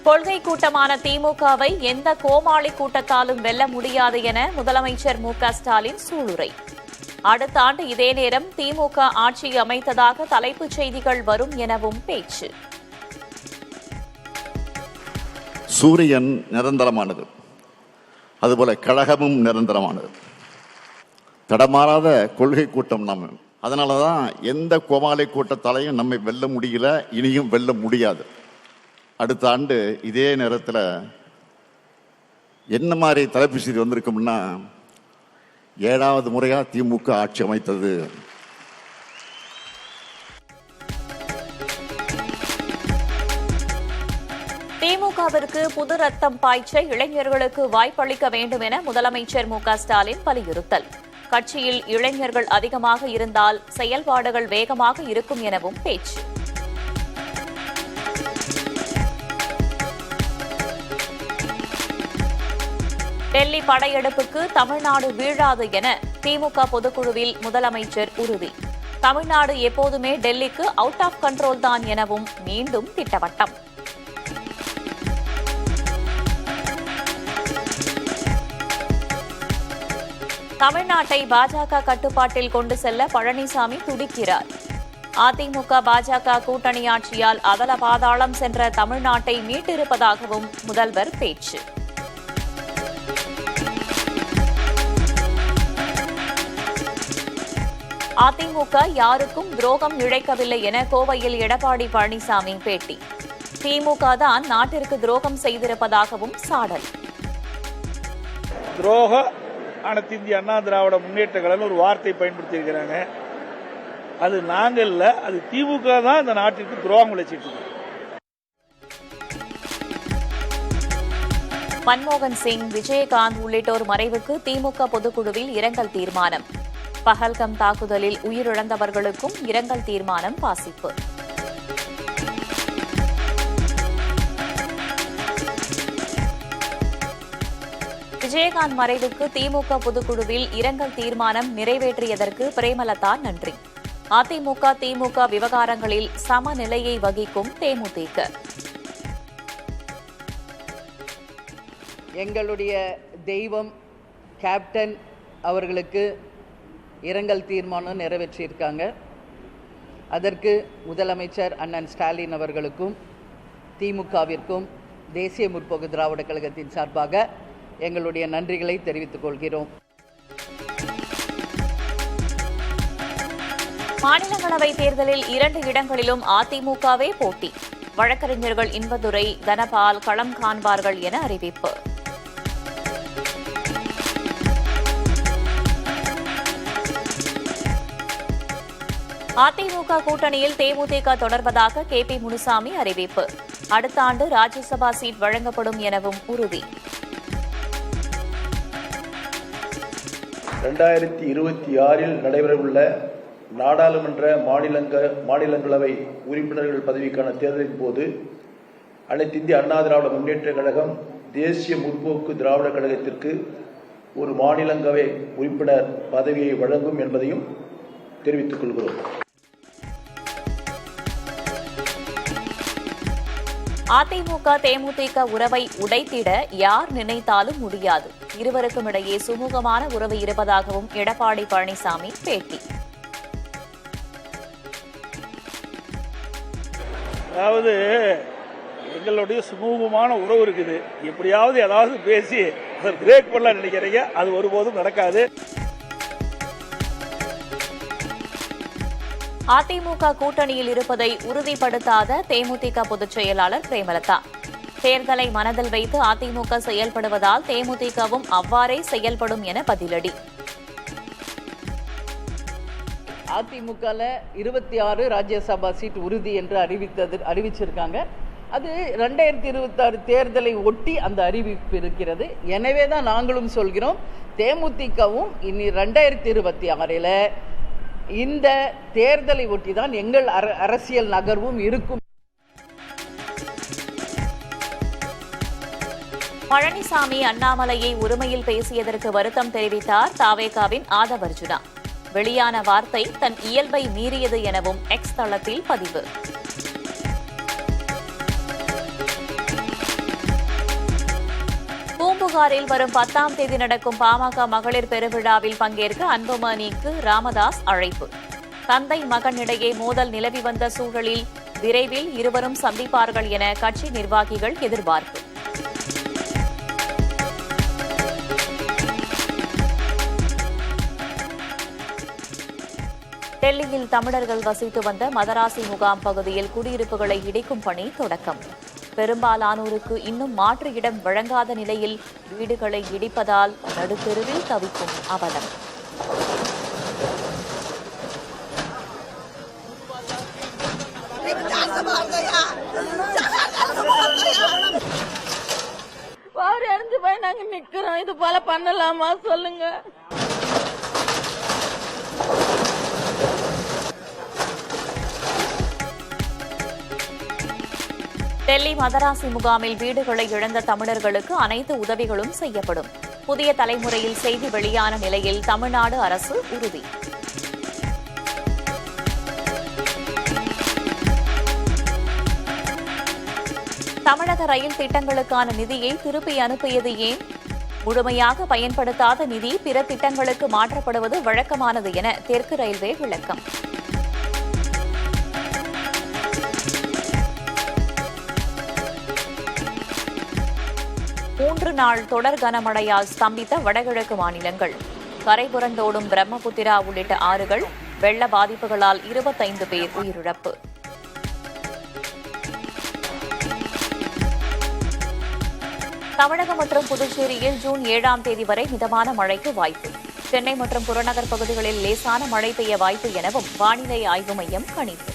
கொள்கை கூட்டமான திமுகவை எந்த கோமாளி கூட்டத்தாலும் வெல்ல முடியாது என முதலமைச்சர் மு.க.ஸ்டாலின் சூளுரை. அடுத்த ஆண்டு இதே நேரம் திமுக ஆட்சி அமைத்ததாக தலைப்புச் செய்திகள் வரும் எனவும் பேச்சு. சூரியன் நிரந்தரமானது, அதுபோல கழகமும் நிரந்தரமானது. தடமாறாத கொள்கை கூட்டம் நம்ம. அதனாலதான் எந்த கோமாளி கூட்டத்தாலையும் நம்மை வெல்ல முடியல, இனியும் வெல்ல முடியாது. அடுத்த ஆண்டு இதே நேரத்தில் என்ன மாதிரி தலைப்பு செய்தி வந்திருக்கும்னா, 7வது முறையா திமுக ஆட்சி அமைத்தது. திமுகவிற்கு புது ரத்தம் பாய்ச்ச இளைஞர்களுக்கு வாய்ப்பளிக்க வேண்டும் என முதலமைச்சர் மு.க.ஸ்டாலின் வலியுறுத்தல். கட்சியில் இளைஞர்கள் அதிகமாக இருந்தால் செயல்பாடுகள் வேகமாக இருக்கும் எனவும் பேச்சு. டெல்லி படையெடுப்புக்கு தமிழ்நாடு வீழாது என திமுக பொதுக்குழுவில் முதலமைச்சர் உறுதி. தமிழ்நாடு எப்போதுமே டெல்லிக்கு அவுட் ஆஃப் கண்ட்ரோல் தான் எனவும் மீண்டும் திட்டவட்டம். தமிழ்நாட்டை பாஜக கட்டுப்பாட்டில் கொண்டு செல்ல பழனிசாமி துடிக்கிறார். அதிமுக பாஜக கூட்டணி ஆட்சியால் அதல பாதாளம் சென்ற தமிழ்நாட்டை மீட்டிருப்பதாகவும் முதல்வர் பேச்சு. அதிமுக யாருக்கும் துரோகம் இழைக்கவில்லை என கோவையில் எடப்பாடி பழனிசாமி பேட்டி. திமுக தான் நாட்டிற்கு துரோகம் செய்திருப்பதாகவும் சாடல். துரோக அனைத்து இந்திய அண்ணா திராவிட முன்னேற்ற கழகம் ஒரு வார்த்தை பயன்படுத்தி இருக்கிறாங்க. அது நாங்கள் இல்ல, அது திமுக தான் இந்த நாட்டிற்கு துரோகம் விளைச்சிட்டு இருக்கு. மன்மோகன் சிங், விஜயகாந்த் உள்ளிட்டோர் மறைவுக்கு திமுக பொதுக்குழுவில் இரங்கல் தீர்மானம். பஹல்கம் தாக்குதலில் உயிரிழந்தவர்களுக்கும் இரங்கல் தீர்மானம் வாசிப்பு. விஜயகாந்த் மறைவுக்கு திமுக பொதுக்குழுவில் இரங்கல் தீர்மானம் நிறைவேற்றியதற்கு பிரேமலதா நன்றி. அதிமுக திமுக விவகாரங்களில் சமநிலையை வகிக்கும் தேமுதிக. எங்களுடைய தெய்வம் கேப்டன் அவர்களுக்கு இரங்கல் தீர்மானம் நிறைவேற்றியிருக்காங்க. அதற்கு முதலமைச்சர் அண்ணன் ஸ்டாலின் அவர்களுக்கும் திமுகவிற்கும் தேசிய முற்போக்கு திராவிட கழகத்தின் சார்பாக எங்களுடைய நன்றிகளை தெரிவித்துக் கொள்கிறோம். மாநிலங்களவை தேர்தலில் 2 இடங்களிலும் அதிமுகவே போட்டி. வழக்கறிஞர்கள் இன்பதுரை, தனபால் களம் காண்பார்கள் என அறிவிப்பு. அதிமுக கூட்டணியில் தேமுதிக தொடர்வதாக கே.பி. முனுசாமி அறிவிப்பு. அடுத்த ஆண்டு ராஜ்யசபா சீட் வழங்கப்படும் எனவும் உறுதி. 2026 நடைபெறவுள்ள நாடாளுமன்ற மாநிலங்களவை உறுப்பினர்கள் பதவிக்கான தேர்தலின் போது அனைத்து இந்திய அண்ணா திராவிட முன்னேற்ற கழகம் தேசிய முற்போக்கு திராவிட கழகத்திற்கு ஒரு மாநிலங்களவை உறுப்பினர் பதவியை வழங்கும் என்பதையும் தெரிவித்துக் கொள்கிறோம். அதிமுக தேமுதிக உறவை உடைத்திட யார் நினைத்தாலும் முடியாது. இருவருக்கும் இடையே சுமூகமான உறவு இருப்பதாகவும் எடப்பாடி பழனிசாமி பேட்டி. அதாவது எங்களுடைய சுமூகமான உறவு இருக்குது. எப்படியாவது ஏதாவது பேசி அதை பிரேக் பண்ண நினைக்கிறீங்க, அது ஒருபோதும் நடக்காது. அதிமுக கூட்டணியில் இருப்பதை உறுதிப்படுத்தாத தேமுதிக பொதுச் செயலாளர் பிரேமலதா. தேர்தலை மனதில் வைத்து அதிமுக செயல்படுவதால் தேமுதிகவும் அவ்வாறே செயல்படும் என பதிலடி. அதிமுகல 26 ராஜ்யசபா சீட் உறுதி என்று அறிவிச்சிருக்காங்க. அது 2026 தேர்தலை ஒட்டி அந்த அறிவிப்பு இருக்கிறது. எனவே தான் நாங்களும் சொல்கிறோம், தேமுதிகவும் இனி 2026 இந்த தேர்தலை ஒட்டி தான் எங்கள் அரசியல் நகர்வும் இருக்கும். பழனிசாமி அண்ணாமலையை உரிமையில் பேசியதற்கு வருத்தம் தெரிவித்தார் தாவேகாவின் ஆதவர்ஜுனா. வெளியான வார்த்தை தன் இயல்பை மீறியது எனவும் எக்ஸ் தளத்தில் பதிவு. பூம்புகாரில் வரும் 10ஆம் தேதி நடக்கும் பாமக மகளிர் பெருவிழாவில் பங்கேற்க அன்புமணிக்கு ராமதாஸ் அழைப்பு. தந்தை மகன் இடையே மோதல் நிலவி வந்த சூழலில் விரைவில் இருவரும் சந்திப்பார்கள் என கட்சி நிர்வாகிகள் எதிர்பார்ப்பு. டெல்லியில் தமிழர்கள் வசித்து வந்த மதராசி முகாம் பகுதியில் குடியிருப்புகளை இடிக்கும் பணி தொடக்கம். பெரும்பாலானோருக்கு இன்னும் மாற்று இடம் வழங்காத நிலையில் வீடுகளை இடிப்பதால் நடுத்தெருவில் தவிக்கும் அவலம். வாரி அடைஞ்சு போய் நாங்க நிக்கிறோம். இது போல பண்ணலாமா சொல்லுங்க. டெல்லி மதராசி முகாமில் வீடுகளை இழந்த தமிழர்களுக்கு அனைத்து உதவிகளும் செய்யப்படும். புதிய தலைமுறையில் செய்தி வெளியான நிலையில் தமிழ்நாடு அரசு உறுதி. தமிழக ரயில் திட்டங்களுக்கான நிதியை திருப்பி அனுப்பியது ஏன்? முழுமையாக பயன்படுத்தாத நிதி பிற திட்டங்களுக்கு மாற்றப்படுவது வழக்கமானது என தெற்கு ரயில்வே விளக்கம். மூன்று நாள் தொடர் கனமழையால் ஸ்தம்பித்த வடகிழக்கு மாநிலங்கள். கரைபுரண்டோடும் பிரம்மபுத்திரா உள்ளிட்ட ஆறுகள் வெள்ள பாதிப்புகளால் 25 பேர் உயிரிழப்பு. தமிழகம் மற்றும் புதுச்சேரியில் ஜூன் 7ஆம் தேதி வரை மிதமான மழைக்கு வாய்ப்பு. சென்னை மற்றும் புறநகர் பகுதிகளில் லேசான மழை பெய்ய வாய்ப்பு எனவும் வானிலை ஆய்வு மையம் கணிப்பு.